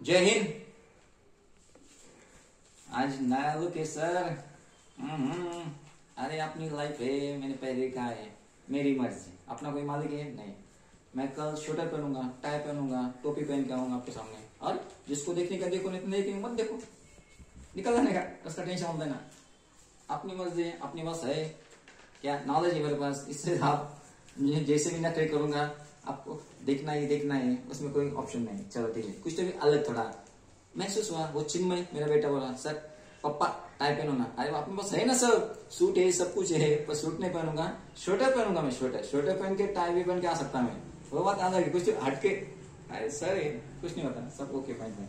जय हिंद। आज नया लुक है सर। अरे अपनी लाइफ है, मैंने पहले कहा है, मेरी मर्जी, अपना कोई मालिक है नहीं। मैं कल स्वेटर पहनूंगा, टाई पहनूंगा, टोपी पहन के आऊंगा आपके सामने, और जिसको देखने का देखो, नहीं देखने मत देखो, निकल जाने का, उसका टेंशन मत लेना। अपनी मर्जी है, अपनी बस है, क्या नॉलेज है मेरे पास, इससे आप जैसे भी नखरे करूंगा आपको देखना ही, उसमें कोई ऑप्शन नहीं। चलो ठीक है, कुछ तो भी अलग थोड़ा महसूस हुआ। वो चिन्मय मेरा बेटा बोला, सर पप्पा टाई पहनो ना। अरे अपने पास है ना, सब सूट है, सब कुछ है, पर सूट नहीं पहनूंगा, स्वेटर पहनूंगा। मैं स्वेटर पहन के टाई भी पहन के आ सकता मैं, वो बात अलग है, कुछ तो हटके। अरे सर कुछ नहीं होता, सब ओके फाइन फाइन।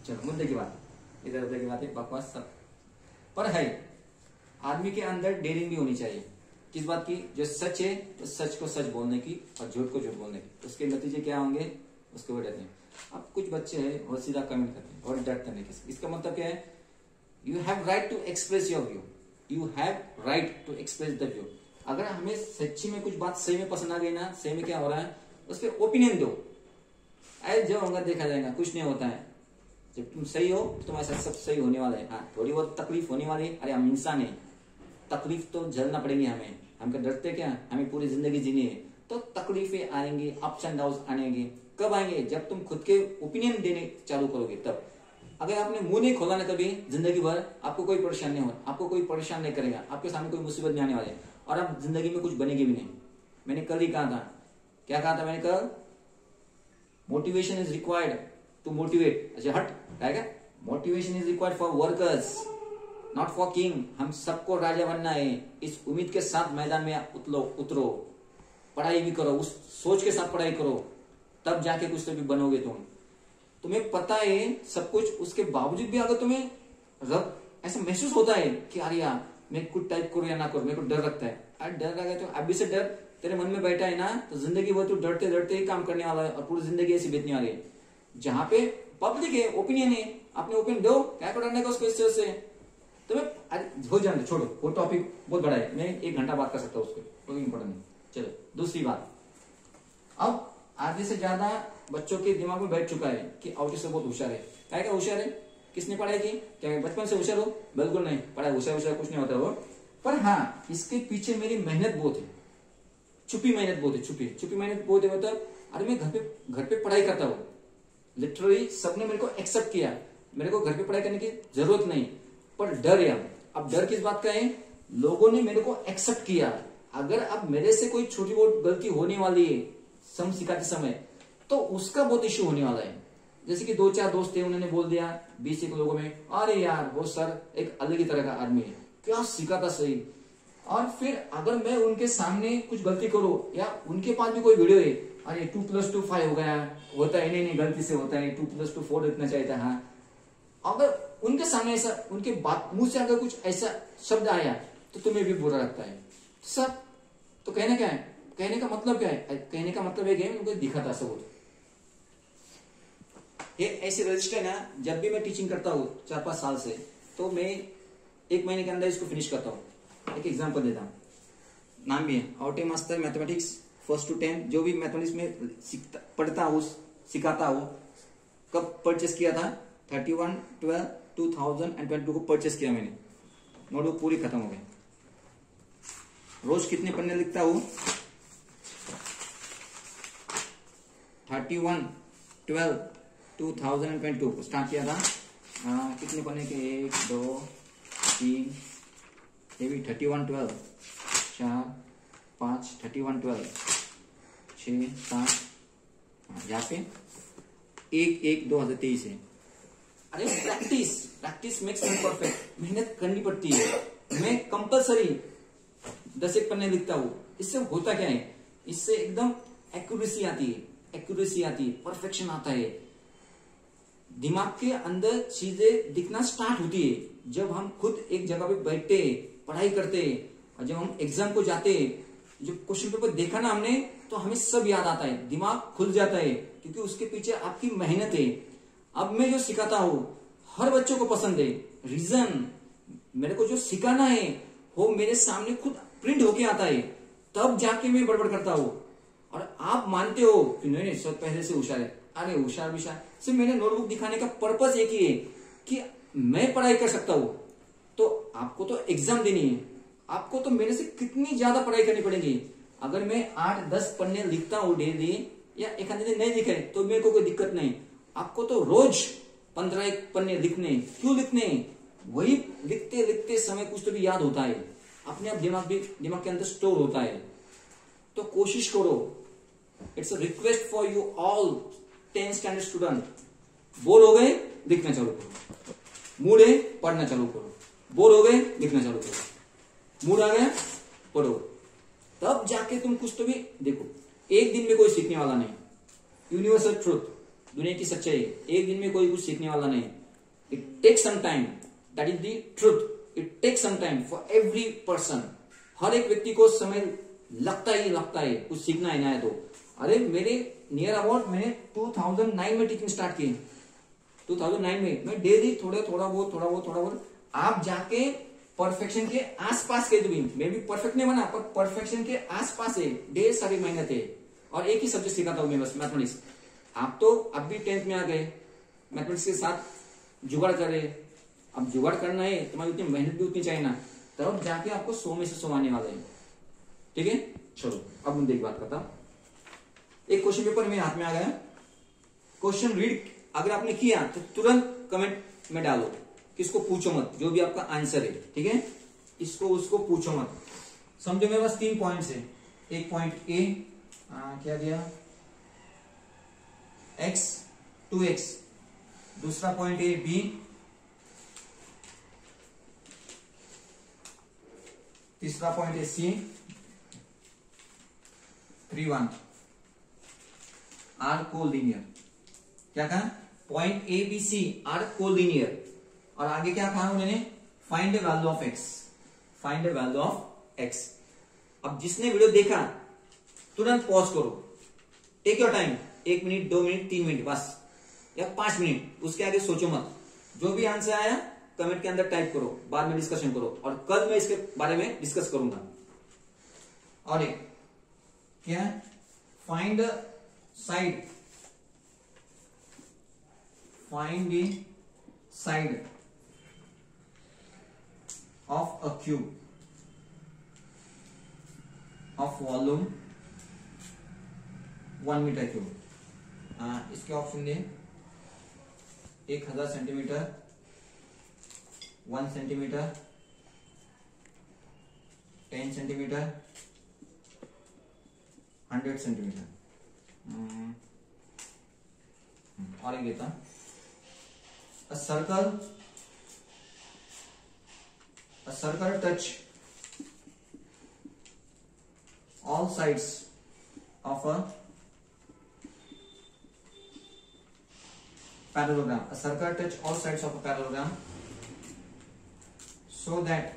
चलो मुद्दे की बात, इधर उधर की बात है, बकवास सब। पर है आदमी के अंदर डेयरिंग भी होनी चाहिए। किस बात की? जो सच है तो सच को सच बोलने की, और झूठ को झूठ बोलने की। उसके नतीजे क्या होंगे उसके वो डरते हैं। अब कुछ बच्चे हैं वो सीधा कमेंट करते हैं और डरते नहीं किसी। इसका मतलब क्या है? You have right to express your view, you have right to express the view. अगर हमें सच्ची में कुछ बात सही में पसंद आ गई ना, सही में क्या हो रहा है उस पर ओपिनियन दो। अरे जो होगा देखा जाएगा, कुछ नहीं होता है। जब तुम सही हो तो तुम्हारे साथ सब सही होने वाला है। हाँ, थोड़ी बहुत तकलीफ होने वाली है, अरे हम इंसान है, तकलीफ तो झेलना पड़ेगी हमें। हम क्या डरते क्या? हमें पूरी जिंदगी जीनी है, तो तकलीफें आएंगी, अप्स एंड डाउन आएंगे। कब आएंगे? जब तुम खुद के ओपिनियन देने चालू करोगे तब। अगर आपने मुंह नहीं खोला ना कभी जिंदगी भर, आपको कोई परेशान नहीं हो, आपको कोई परेशान नहीं करेगा, आपके सामने कोई मुसीबत नहीं आने वाली, और आप जिंदगी में कुछ बनेगी भी नहीं। मैंने कल ही कहा था, क्या कहा था मैंने कल? Motivation is required to motivate. अच्छा हट, क्या? Motivation is required for workers, not for king. हम सबको राजा बनना है, इस उम्मीद के साथ मैदान में उतरो, पढ़ाई भी करो, उस सोच के साथ पढ़ाई करो, तब जाके कुछ तो भी बनोगे तुम्हें पता है सब कुछ। उसके बावजूद भी अगर तुम्हें ऐसा महसूस होता है कि अरे यार मैं कुछ टाइप करूं या ना करूं, मेरे को डर लगता है। अरे डर लगा तो अभी से डर तेरे मन में बैठा है ना, तो जिंदगी भर तू डरते डरते ही काम करने वाला है, और पूरी जिंदगी ऐसी बीतने वाली है। जहां पे पब्लिक है, ओपिनियन है, अपने ओपिनियन दो, क्या करने का उसको इस तरह से तुम्हें हो जाने। छोड़ो, वो टॉपिक बहुत बड़ा है, मैं 1 घंटा बात कर सकता हूँ उसको, कोई इंपॉर्टेंट नहीं। चलो दूसरी बात, अब आधे से ज्यादा बच्चों के दिमाग में बैठ चुका है कि ऑटिस्ट बहुत होशियार है। क्या होशियार है? किसने पढ़ाई की? क्या बचपन से होशियार हो? बिल्कुल नहीं, पढ़ाई होशियार कुछ नहीं होता वो। पर हाँ, इसके पीछे मेरी मेहनत बहुत है, छुपी मेहनत बहुत है, छुपी मेहनत बहुत है। मतलब अरे मैं घर पे पढ़ाई करता हूँ, लिटरली सबने मेरे को एक्सेप्ट किया, मेरे को घर पे पढ़ाई करने की जरूरत नहीं। पर डर है, अब डर किस बात का है? लोगों ने मेरे को एक्सेप्ट किया। अगर अब मेरे से कोई छोटी बहुत गलती होने वाली है सम सिखाते समय, तो उसका बहुत इश्यू होने वाला है। जैसे कि 2-4 दोस्त थे, उन्होंने बोल दिया 20 लोगों में, अरे यार वो सर एक अलग ही तरह का आदमी है, क्या सिखाता सही। और फिर अगर मैं उनके सामने कुछ गलती करूं, या उनके पास भी कोई वीडियो है, अरे 2+2 5 हो गया, होता है नहीं गलती से होता है, 2+2 4 इतना चाहिए था। हाँ, अगर उनके सामने ऐसा, उनके बात मुंह से अगर कुछ ऐसा शब्द आया तो तुम्हें भी बुरा लगता है। सर तो कहने क्या है? कहने का मतलब क्या है? कहने का मतलब है उनको दिखा था सबूत। ये ऐसे रजिस्टर ना, जब भी मैं टीचिंग करता हूँ 4-5 साल से, तो मैं 1 महीने के अंदर इसको फिनिश करता हूँ। एक एग्जांपल देता हूँ, नाम भी है आउटे मास्टर मैथमेटिक्स 1 to 10। जो भी मैथमेटिक्स में पढ़ता हूँ, सिखाता हूँ। कब परचेस किया था? 31/12/2022 को परचेस किया मैंने। नोटबुक पूरी खत्म हो गई। रोज कितने पन्ने लिखता हूँ? 31/12/2022 को स्टार्ट किया था। कितने पन्ने के? 1 2 3, ये भी 31/12, 4 5, 31/12, 6 7, यहाँ पे 1/1/2023 है। अरे प्रैक्टिस मेक्स मैन परफेक्ट। मेहनत करनी पड़ती है। मैं कंपलसरी 10 पन्ने लिखता हूँ। इससे होता क्या है? इससे एकदम एक्यूरेसी आती है, परफेक्शन आता है। दिमाग के अंदर चीजें दिखना स्टार्ट होती है जब हम खुद एक जगह पे बैठते, पढ़ाई करते, और जब हम एग्जाम को जाते, जो क्वेश्चन पेपर देखा ना हमने, तो हमें सब याद आता है, दिमाग खुल जाता है, क्योंकि उसके पीछे आपकी मेहनत है। अब मैं जो सिखाता हूं हर बच्चों को पसंद है। रीजन, मेरे को जो सिखाना है वो मेरे सामने खुद प्रिंट होके आता है, तब जाके मैं बड़बड़ करता हूं। और आप मानते हो कि नहीं सर पहले से होशियार है। अरे होशियार विशार, सिर्फ मैंने नोटबुक दिखाने का पर्पस एक ही है कि मैं पढ़ाई कर सकता हूं। तो आपको तो एग्जाम देनी है, आपको तो मेरे से कितनी ज्यादा पढ़ाई करनी पड़ेगी। अगर मैं 8-10 पन्ने लिखता हूं डेली, या एक आधे दिन नहीं लिखे तो मेरे को कोई दिक्कत नहीं। आपको तो रोज 15 पन्ने लिखने। क्यों लिखने? वही लिखते लिखते समय कुछ तो भी याद होता है, अपने आप दिमाग के अंदर स्टोर होता है। तो कोशिश करो। It's a request for you all 10th standard student. Bore हो गए, लिखना चालू करो। मूड है, पढ़ना चालू करो। बोर हो गए, लिखना चालू करो। मूड आ गया, पढ़ो। तब जाके तुम कुछ तो भी देखो। एक दिन में कोई सीखने वाला नहीं। यूनिवर्सल ट्रूथ, दुनिया की सच्चाई, एक दिन में कोई कुछ सीखने वाला नहीं। It takes some time, that is the truth. It takes some time for every person. हर एक व्यक्ति को समय लगता है कुछ सीखना है नया। तो अरे मेरे नियर अबाउट मैंने 2009 में टीचिंग स्टार्ट की। 2009 में मैं डेली थोड़ा बहुत। आप जाके परफेक्शन के आसपास के, भी मैं भी परफेक्ट नहीं बना, पर परफेक्शन के आसपास है। ढेर सारी मेहनत है और एक ही सब्जेक्ट सिखाता हूं मैं, बस मैथमेटिक्स। आप तो अब भी 10th में आ गए, मैथमेटिक्स के साथ जुगाड़ कर रहे। अब जुगाड़ करना है, तुम्हारी उतनी मेहनत भी उतनी चाहिए ना, तब जाके आपको 100 में से 100 आने वाले हैं। ठीक है, चलो अब मुद्दे की बात करता हूं। एक क्वेश्चन पेपर मेरे हाथ में आ गया। क्वेश्चन रीड अगर आपने किया तो तुरंत कमेंट में डालो, किसको पूछो मत, जो भी आपका आंसर है। ठीक है, इसको उसको पूछो मत। समझो मेरे पास 3 पॉइंट्स है। एक पॉइंट ए, क्या दिया, x 2x। दूसरा पॉइंट है b, तीसरा पॉइंट है c 3-1। Are collinear. क्या कहा? Point A B C are collinear. और आगे क्या कहा उन्होंने? Find the value of x. Find the value of x. अब जिसने वीडियो देखा तुरंत पॉज करो, take your time. 1 minute, 2 minute, 3 minute बस, या 5 मिनट। उसके आगे सोचो मत। जो भी आंसर आया कमेंट के अंदर टाइप करो, बाद में डिस्कशन करो। और कल मैं इसके बारे में डिस्कस करूंगा। और एक क्या है? Find the side, find the side of a cube of volume 1 metre cube. इसके ऑप्शन दे 1000 सेंटीमीटर, 1 सेंटीमीटर, 10 सेंटीमीटर, 100 सेंटीमीटर। और एक देता, a circle touch all sides of a parallelogram. A circle touch all sides of a parallelogram so that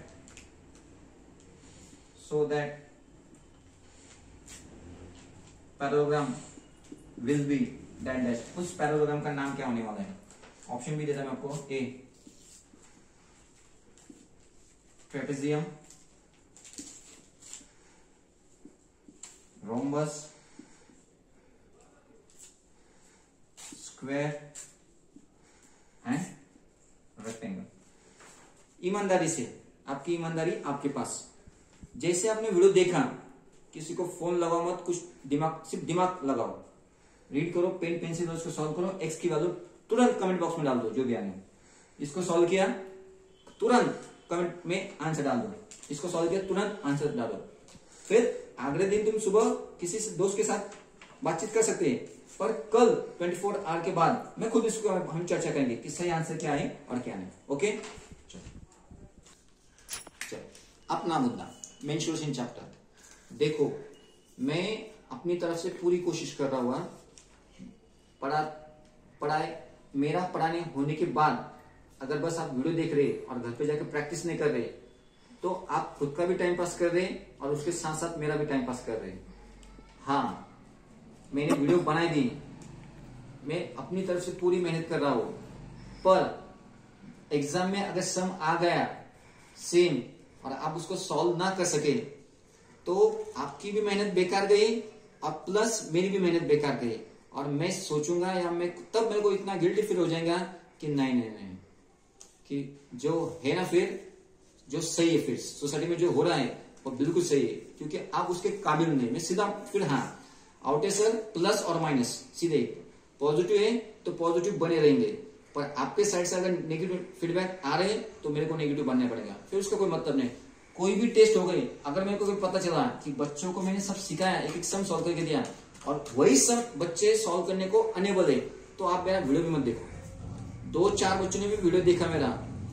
parallelogram will be dash dash। उस parallelogram का नाम क्या होने वाला है? ऑप्शन भी देता मैं आपको। A trapezium, rhombus, square and rectangle. ईमानदारी से, आपकी ईमानदारी आपके पास। जैसे आपने वीडियो देखा, किसी को फोन लगाओ मत, कुछ दिमाग, सिर्फ दिमाग लगाओ, रीड करो, पेन पेंसिल उसको सॉल्व करो। एक्स की वैल्यू तुरंत कमेंट बॉक्स में डाल दो, जो भी आने। इसको सॉल्व किया तुरंत कमेंट में आंसर डाल दो, इसको सॉल्व किया तुरंत आंसर डालो। फिर अगले दिन तुम सुबह किसी से दोस्त के साथ बातचीत कर सकते हैं, पर कल 24 आवर के बाद मैं खुद इसको हम चर्चा करेंगे कि सही आंसर क्या है और क्या नहीं। ओके, चलो अपना मुद्दा, मेंस्ट्रुएशन चैप्टर। देखो, मैं अपनी तरफ से पूरी कोशिश कर रहा हुआ। मेरा पढ़ाने होने के बाद अगर बस आप वीडियो देख रहे और घर पे जाकर प्रैक्टिस नहीं कर रहे, तो आप खुद का भी टाइम पास कर रहे और उसके साथ साथ मेरा भी टाइम पास कर रहे। हाँ, मैंने वीडियो बनाई दी, मैं अपनी तरफ से पूरी मेहनत कर रहा हूं, पर एग्जाम में अगर सम आ गया सेम और आप उसको सॉल्व ना कर सके, तो आपकी भी मेहनत बेकार गई और प्लस मेरी भी मेहनत बेकार गई। और मैं सोचूंगा या मैं तब मेरे को इतना गिल्टी फील हो जाएगा कि नहीं कि जो है ना फिर जो सही है, फिर सोसाइटी में जो हो रहा है वो बिल्कुल सही है, क्योंकि आप उसके काबिल नहीं। मैं सीधा फिर हाँ आउट है सर, प्लस और माइनस सीधे पॉजिटिव है तो पॉजिटिव बने रहेंगे, पर आपके साइड से अगर नेगेटिव फीडबैक आ रहे हैं तो मेरे को नेगेटिव बनना पड़ेगा, फिर उसका कोई मतलब नहीं। कोई भी टेस्ट हो गई, अगर मेरे को कोई पता चला कि बच्चों को मैंने सब सिखाया, एक एक सम सॉल्व करके दिया और वही सम बच्चे सॉल्व करने को अनेबल है, तो आप मेरा वीडियो भी मत देखो। 2-4 बच्चों ने भी वीडियो देखा मेरा,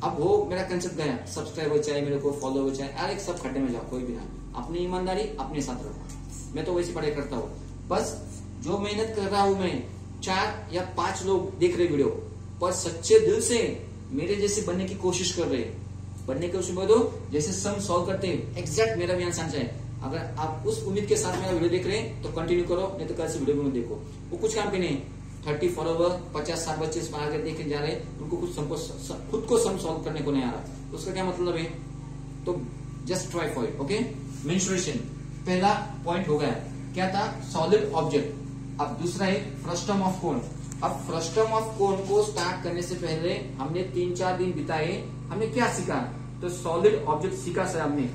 अब वो मेरा कंसेप्ट गया, सब्सक्राइबर चाहे मेरे को, फॉलोवर चाहे, यार एक सब खड्डे में जाओ, कोई भी ना, अपनी ईमानदारी अपने साथ रखो। मैं तो वैसे पढ़ाई करता हूँ, बस जो मेहनत कर रहा हूं मैं, 4 या 5 लोग देख रहे वीडियो पर सच्चे दिल से मेरे जैसे बनने की कोशिश कर रहे, बनने की कोशिश बोलो, जैसे सम सॉल्व करते हैं एग्जैक्ट मेरा भी आंसर है। अगर आप उस उम्मीद के साथ मेरा वीडियो देख रहे हैं तो कंटिन्यू करो, नहीं तो कल से वीडियो भी मत देखो। वो कुछ काम के नहीं, 30 फॉलोवर 50-60 बच्चे आगे देखे जा रहे, उनको कुछ खुद को सम सॉल्व करने को नहीं आ रहा, तो उसका क्या मतलब है? तो just try for it. Okay, menstruation पहला पॉइंट हो गया, क्या था? Solid object. अब दूसरा है फ्रस्टम ऑफ कोन। अब फ्रस्टम ऑफ कोन को स्टार्ट करने से पहले हमने 3-4 दिन बिताए, हमने क्या सीखा? तो सॉलिड ऑब्जेक्ट सीखा सर हमने,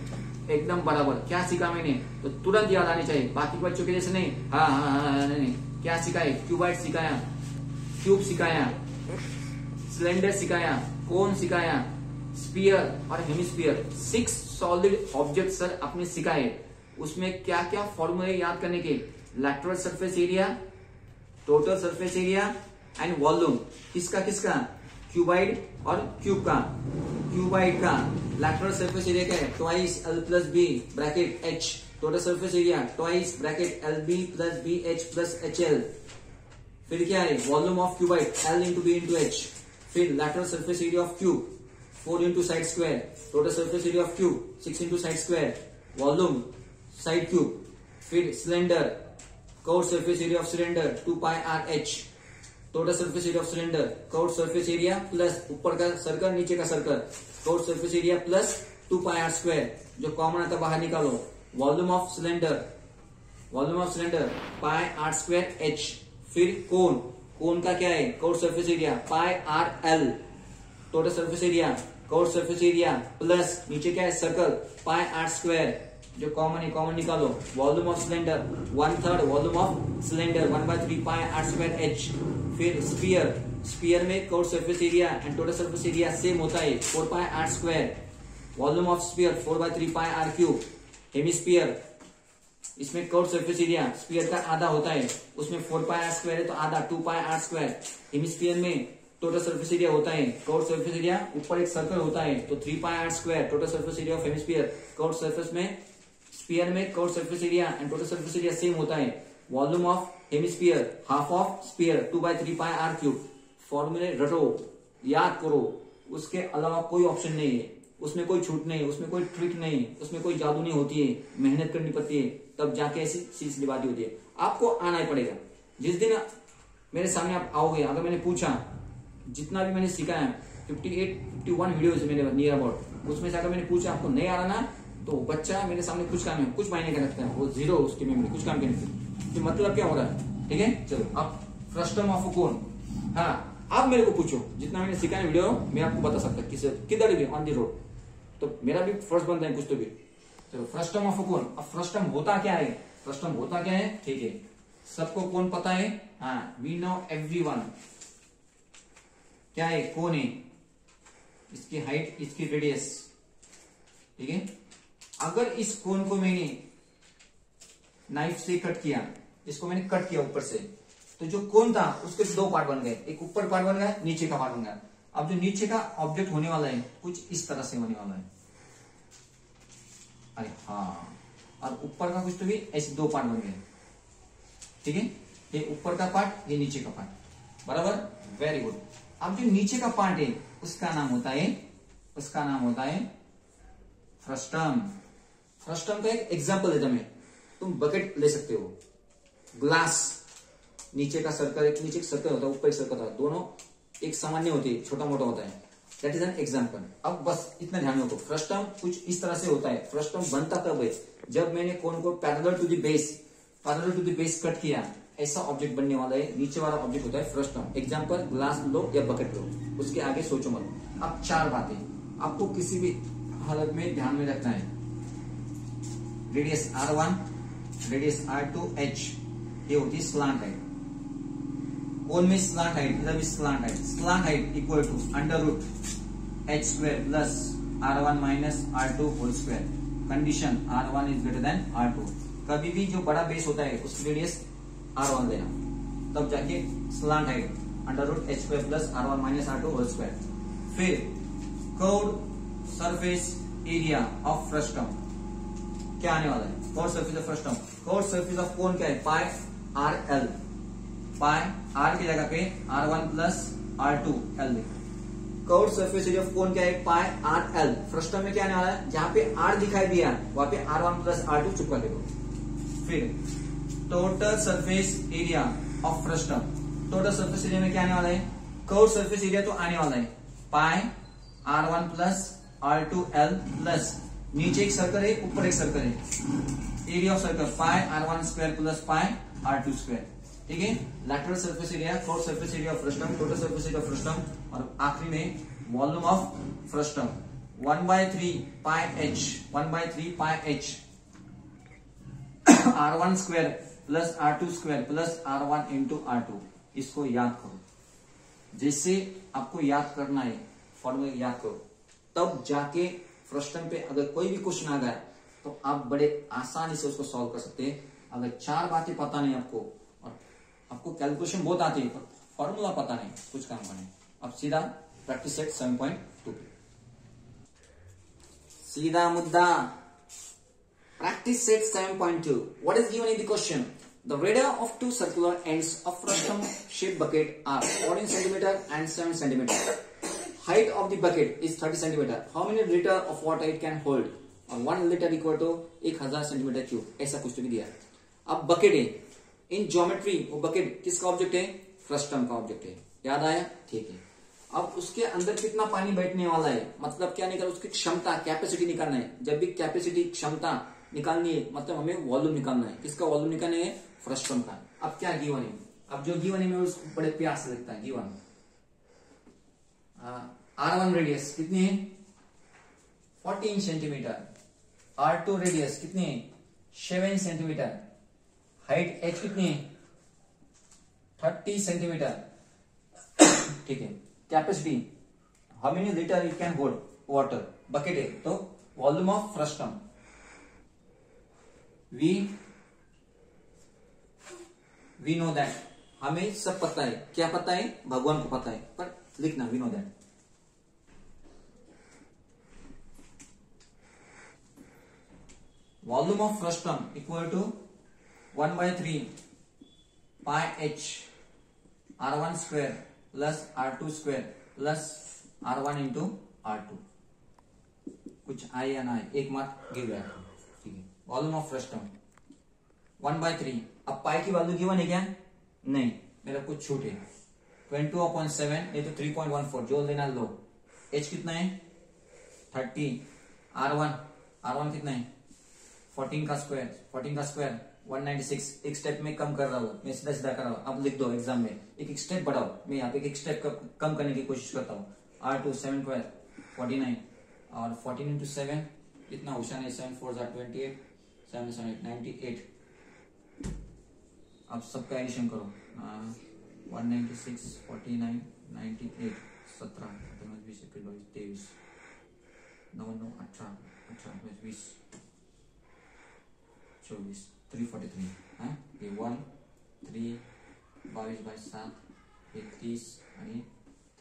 एकदम बराबर। क्या सीखा मैंने? तो तुरंत याद आनी चाहिए, बाकी बच्चों के जैसे नहीं हाँ नहीं। क्या सिखाए? क्यूबाइड सिखाया, क्यूब सिखाया, सिलेंडर सिखाया, कोन सिखाया, स्फीयर और हेमिस्फीयर। 6 सॉलिड ऑब्जेक्ट सर अपने सिखाए। उसमें क्या क्या फॉर्मूले याद करने के? Lateral surface area, total surface area and volume. किसका? क्यूबाइड और क्यूब का। क्यूबाइड का लैटरल सरफेस एरिया क्या है? Twice L + B bracket H। Total surface area twice bracket LB + BH + HL। फिर क्या है? Volume of cuboid L × B × H। फिर lateral surface area of cube 4 × side square. Total surface area of cube 6 × side square. Volume side cube. फिर cylinder, curved surface area of cylinder 2πRH। Total surface area of cylinder, curved surface area plus ऊपर का circle नीचे का circle, curved surface area plus 2πr², जो common आता बाहर निकालो। Volume of cylinder πr² H। फिर कोन का क्या है? Curved surface area πRL। Total surface area, curved surface area plus नीचे क्या है? सर्कल πr², जो कॉमन है कॉमन निकालो। Volume of cylinder 1/3 volume of cylinder 1/3 πr² H। फिर स्फीयर में curved surface area and total surface area same होता है 4πr²। Volume of sphere 4/3 πr³। Hemisphere, इसमें कर्व्ड सरफेस एरिया स्फीयर का आधा होता है, उसमें 4πr² है तो आधा 2πr²। हेमिस्फीयर में टोटल सरफेस एरिया होता है, कर्व्ड सरफेस एरिया ऊपर एक सर्कल होता है तो 3πr²। Total surface area of hemisphere, curved surface में स्फीयर में curved surface area and total surface area same होता है। Volume of hemisphere half of sphere 2/3 πr³। फॉर्मूले रटो, याद करो, उसके अलावा कोई ऑप्शन नहीं है, उसमें कोई छूट नहीं, उसमें कोई ट्रिक नहीं, उसमें कोई जादू नहीं होती है, मेहनत करनी पड़ती है, तब जाके ऐसी सीधी बात होती है। आपको आना ही पड़ेगा। जिस दिन मेरे सामने आप आओगे, अगर मैंने पूछा, जितना भी मैंने सीखा है 58-51 वीडियोज मेरे नियर अबाउट, उसमें से अगर मैंने पूछा आपको नहीं आ रहा ना, तो बच्चा मेरे सामने कुछ काम है, कुछ मायने का रखता है, वो 0 उसकी मेमोरी, कुछ काम के नहीं। तो मतलब क्या हो रहा है? ठीक है, चलो अब फ्रस्टम ऑफ कोन। हाँ, आप मेरे को पूछो, जितना मैंने सीखा है वीडियो मैं आपको बता सकता किधर भी ऑन दी रोड, तो मेरा भी फर्स्ट बनता है कुछ तो भी। चलो फ्रस्टम ऑफ कोन। अब फ्रस्टम होता क्या है? ठीक है, सबको कोन पता है। हाँ, वी नो एवरीवन क्या है? कोन है, इसकी हाइट, इसकी रेडियस। ठीक है, अगर इस कोन को मैंने नाइफ से कट किया, इसको मैंने कट किया ऊपर से, तो जो कोन था उसके 2 पार्ट बन गए, एक ऊपर पार्ट बन गया, नीचे का पार्ट बन गया। अब जो नीचे का ऑब्जेक्ट होने वाला है कुछ इस तरह से होने वाला है, अरे हाँ, और ऊपर का कुछ तो भी ऐसे 2 पार्ट बन गए। ठीक है, ये ऊपर का पार्ट, ये नीचे का पार्ट, बराबर, वेरी गुड। अब जो नीचे का पार्ट है उसका नाम होता है फ्रस्टम। फ्रस्टम का एक एग्जांपल देता मैं, तुम बकेट ले सकते हो, ग्लास, नीचे का सर्कल, एक नीचे सर्कल होता है, ऊपर एक सर्कल होता है, दोनों एक सामान्य होती है, छोटा मोटा होता है, दैट इज एन एग्जांपल। अब बस इतना ध्यान रखो, फ्रस्टम कुछ इस तरह से होता है। फ्रस्टम बनता कब है? जब मैंने कोन को parallel to the base cut किया, ऐसा ऑब्जेक्ट बनने वाला है, नीचे वाला ऑब्जेक्ट होता है फ्रस्टम। एग्जांपल ग्लास लो या बकेट लो, उसके आगे सोचो मत। अब 4 बातें आपको किसी भी हालत में ध्यान में रखना है। Radius R1, radius R2, H, ये होती है स्लांट हाइट। कोन में स्लांट हाइट, इधर भी slant height. Slant height equal to under root H square plus R1 minus R2 whole square. Condition R1 is greater than R2। कभी भी जो बड़ा बेस होता है उसकी रेडियस R1 लेना, तब जाके slant height under root H square plus R1 minus R2 whole square. फिर curved surface area of frustum क्या आने वाला है? Curved surface of frustum, curved surface of cone क्या है? पाई RL। पाई R की जगह पे R1 plus R2 L। Curved surface area of cone क्या है? पाई RL। फ्रस्टम में क्या आने वाला है? जहां पे R दिखाई दिया वहां पे R1 प्लस R2 चुपका दे दो। फिर total surface area of frustum, total surface area में क्या आने वाला है? कर्व्ड सरफेस एरिया तो आने वाला है पाई R1 plus R2 L plus नीचे एक सर्कल है, ऊपर एक सर्कल है, area of circle pi R1 square plus pi R2 square. ठीक है, lateral surface area, curved surface area of frustum, total surface area of frustum, और आखिरी में volume of frustum 1/3 pi H, 1/3 pi H R1 square plus R2 square plus R1 into R2। इसको याद करो, जैसे आपको याद करना है फॉर्मूला याद करो, तब जाके फ्रस्टम पे अगर कोई भी क्वेश्चन आ गया तो आप बड़े आसानी से उसको सॉल्व कर सकते हैं। अगर 4 बातें पता नहीं आपको और आपको कैलकुलेशन बहुत आती है पर फॉर्मूला पता नहीं, कुछ काम का नहीं। अब सीधा प्रैक्टिस सेट 7.2 पे सीधा मुद्दा। Practice set 7.2. What is given in the question? The radii of 2 circular ends of frustum shaped bucket are 14 cm and 7 cm. Height of the bucket is 30 cm. How many liter of water it can hold? और 1 liter equal to 1000 cm cube, ऐसा कुछ तो भी दिया। अब bucket है, in geometry वो bucket किसका ऑब्जेक्ट है? फ्रस्टम का ऑब्जेक्ट है। याद आया? ठीक है। अब उसके अंदर कितना पानी बैठने वाला है, मतलब क्या निकाल, उसकी क्षमता, कैपेसिटी निकालना है। जब भी कैपेसिटी, क्षमता निकालनी है मतलब हमें वॉल्यूम निकालना है। किसका वॉल्यूम निकालना है? फ्रस्टम का। अब क्या गिवन है? अब जो गिवन है मैं उसको बड़े प्यार से लिखता है। गिवन R1 रेडियस कितनी है? 14 सेंटीमीटर। R2 रेडियस कितनी है? 7 सेंटीमीटर। हाइट H कितनी है? 30 सेंटीमीटर। ठीक है। Capacity, how many litre it can hold water, bucket है तो volume of frustum we know that. हमें सब पता है। क्या पता है? भगवान को पता है, पर लिखना we know that. Volume of frustum equal to 1/3 pi H R1 square plus R2 square plus R1 into R2। कुछ आए या ना आए, एक मार्क गिव रहा है। ठीक है, वॉल्यूम ऑफ फ्रस्टम 1/3। अब पाई की वैल्यू गिवन है क्या? नहीं, मेरा कुछ छूट है। 22/7 ये तो 3.14, जो लेना लो। H कितना है? 30। R1 कितना है? 14 का स्क्वायर 196। एक स्टेप में कम कर रहा हूं, मैं सीधा सीधा कर रहा हूं। अब लिख दो एग्जाम में, एक स्टेप बढ़ाओ। मैं यहाँ पे एक स्टेप कम करने की कोशिश करता हूँ। R2 7 12 49 और 14 इंटू 7 कितना होशियार है? 7 4 28 7 7 8 98। अब सबका एडिशन करो। 196 49 98 17 20 23 9 9 18 18 20 24 343 है। ये 1 3 22/7 30 आणि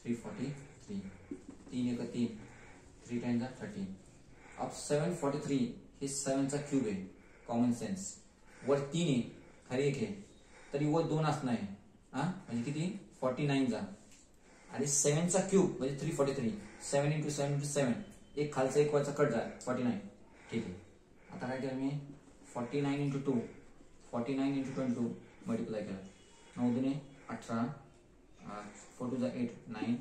343 3 1 3 3 टाइम्स 13। अब 743 हे 7 चा क्यूब आहे। कॉमन सेन्स, वर 3 आहे, खाली 1 आहे, तरी वर 2 असणार आहे। म्हणजे किती? 49 चा आणि 7 चा क्यूब म्हणजे 343। 7 इंटू 7 इंटू 7, एक खालचा एक वरचा कट झाला 49। ठीक आहे, आता काय केलं मी? 49 इंटू 2 49 इंटू 22 मल्टीप्लाय केला। 9 दुने 18 4 2 8 9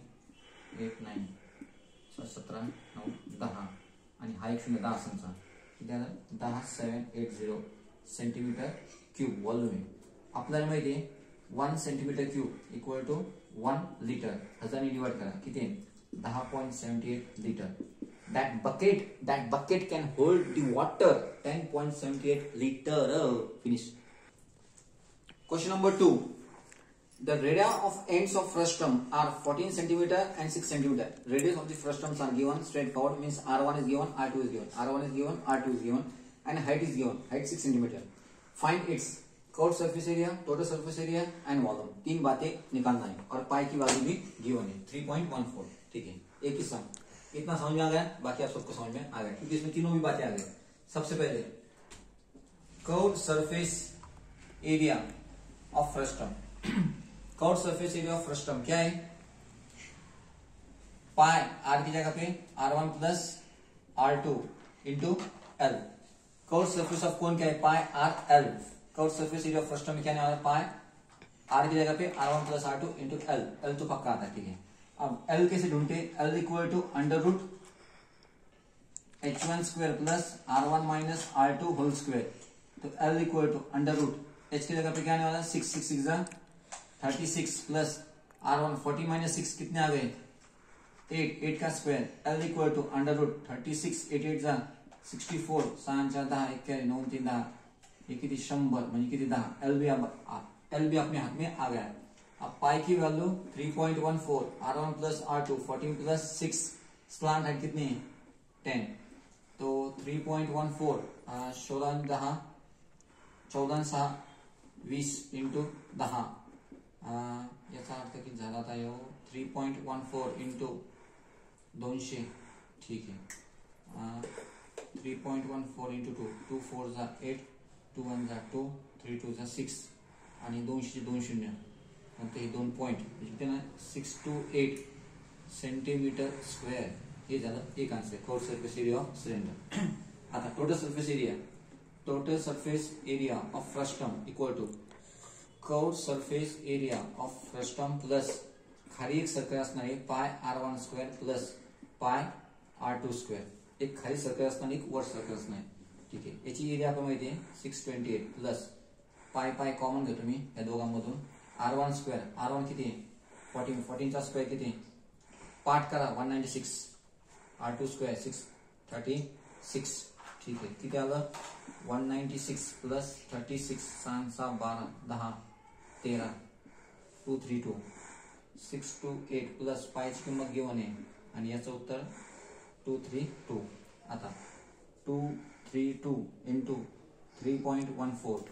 8 9 17 9 10 आणि हा 10 संचा किती आला? 10 780 सेंटीमीटर क्यूब वॉल्यूम आहे। आपल्याला माहिती आहे 1 centimetre cube equal to 1 litre. 1000 divide करा किती 10.78 litre. That bucket can hold the water 10.78 liter. Finish. Question number 2. The radius of ends of frustum are 14 centimeter and 6 centimeter. Radius of the frustums are given straightforward, means R1 is given, R2 is given, R1 is given, R2 is given, and height is given. Height 6 centimeter. Find its curved surface area, total surface area, and volume. 3 बातें निकालना है और पाई की value भी given है 3.14. ठीक है, एक ही सम. इतना समझ में आ गया, बाकी आप सबको समझ में आ गया क्योंकि इसमें तीनों भी बातें आ गई. सबसे पहले curved surface area of frustum. Curved surface area of frustum क्या है? पाई आर की जगह पे R1 plus R2 into L. Curved surface of cone क्या है? Pi R L. Curved surface area of frustum में क्या आने वाला? पाई आर की जगह पे R1 plus R2 into L. L तो पक्का आता है. ठीक है, अब L कैसे ढूंढते? L equal to under root H1 square plus R1 minus R2 whole square. तो L equal to under root H की जगह पे क्या आने वाला? 6 6 6 36 प्लस R1 40 माइनस 6 कितने आ गए? 8 8 का square. L equal to under root 36 8 8 जा 64 6 4 10 1 9 3 10 ये किती 100 म्हणजे किती 10. L भी अपने हाथ में आ गया. अब पाई की value 3.14, R1 plus R2 14 plus 6 slant है कितनी है? 10. तो 3.14 16 10 14 6 20 इंटू 10 याचा अर्थ किती झाला आता? 3.14 इंटू 200. ठीक है, 3.14 इंटू 2 2 4 जा 8 2 1 जा 2 3 2 जा 6 आणि 200 2 शून्य नंतर हे 2 पॉइंट किती ना 628 सेंटीमीटर स्क्वेअर. हे झालं एक answer. Curved surface area of cylinder. आता total surface area of frustum equal to curved surface area of frustum plus खाली एक सर्कल असणार आहे pi R1 square plus pi R2 square. एक खाली सर्कल असणार, एक वर सर्कल असणार. ठीक आहे, याची एरिया आपण माहिती आहे 628 प्लस पाय पाय कॉमन घेतो मी या दोघांमधून. R1 स्क्वेअर R1 किती आहे? 14 14 चा स्क्वेअर किती? पार्ट करा 196. R2 square 636. ठीक आहे, किती आलं? 196 प्लस 36 6 6 12 10 13 232 628 प्लस पायची किंमत घेऊन आहे आणि याचं उत्तर 232. आता 232 इंटू 3.14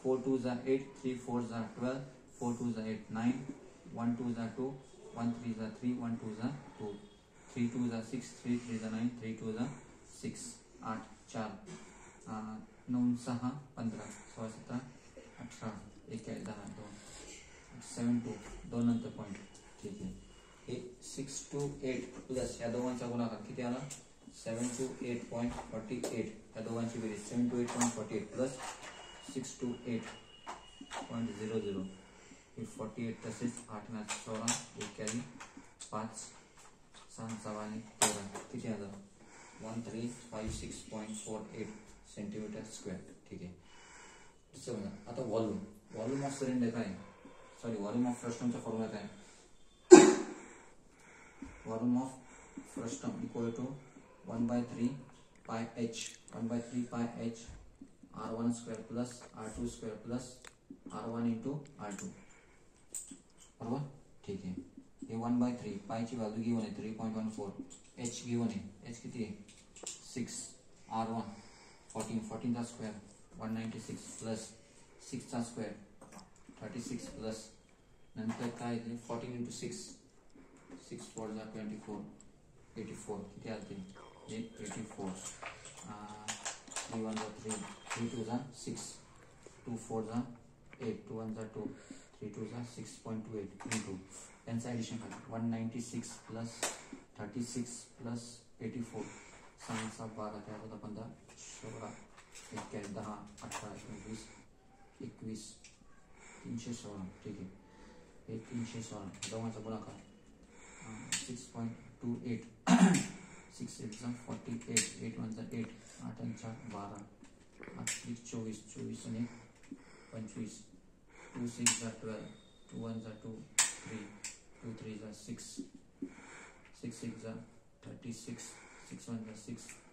4 2 जा 8 3 4 जा 12 4 2 जा 8 9 1 2 जा 2 1 3 जा 3 1 2 जा 2 3 2 जा 6 3 3 जा 9 3 2 जा 6 8 4 9 6 15 16 17 18 21 10 2 7 2 2 नंतर पॉइंट. ठीक आहे, हे 6 to 8 प्लस या दोघांचा गुणाकार किती आला? 7 to 8.48. या दोघांची बेरीज 7 to 8.48 प्लस 6 to 8.00 हे 48. तसेच 8 ना 16 एक कॅरी 5 6 6 आणि 13 किती आलं? 1356.48 सेंटीमीटर स्क्वेअर. ठीक आहे, समजा आता व्हॉल्यूम ऑफ सिलेंडर काय? सॉरी, व्हॉल्यूम ऑफ फ्रस्टमचा फॉर्म्युला काय? Volume of frustum equal to 1/3 pi h. 1/3 pi h R1 square plus R2 square plus R1 into R2. बरोबर. ठीक आहे, हे 1/3 पाई ची व्हॅल्यू गिवन आहे 3.14. h गिवन आहे, h किती आहे? 6 R1 14 चा स्क्वेअर 196 प्लस 6 चा स्क्वेअर 36 प्लस नंतर काय आहे 14 into 6 6 4 जा 24 84 किती आले? 84 3 1 जा 3 3 2 जा 6 2 4 जा 8 2 1 जा 2 3 2 जा 6.28 into त्यांचा ॲडिशन करा 196 प्लस 36 प्लस 84 6 6 12 काय होता 15 16 1 10 18 19 21 316. ठीक आहे, हे 316 दोघांचा गुणाकार 6.28 6 8 जा 48 8 1 जा 8 8 4 12 8 24 24 आणि 25 2 6 are 12, 2 1 are 2 3, 2 3 are 6, 6 6 are 36, 6 1 are 6.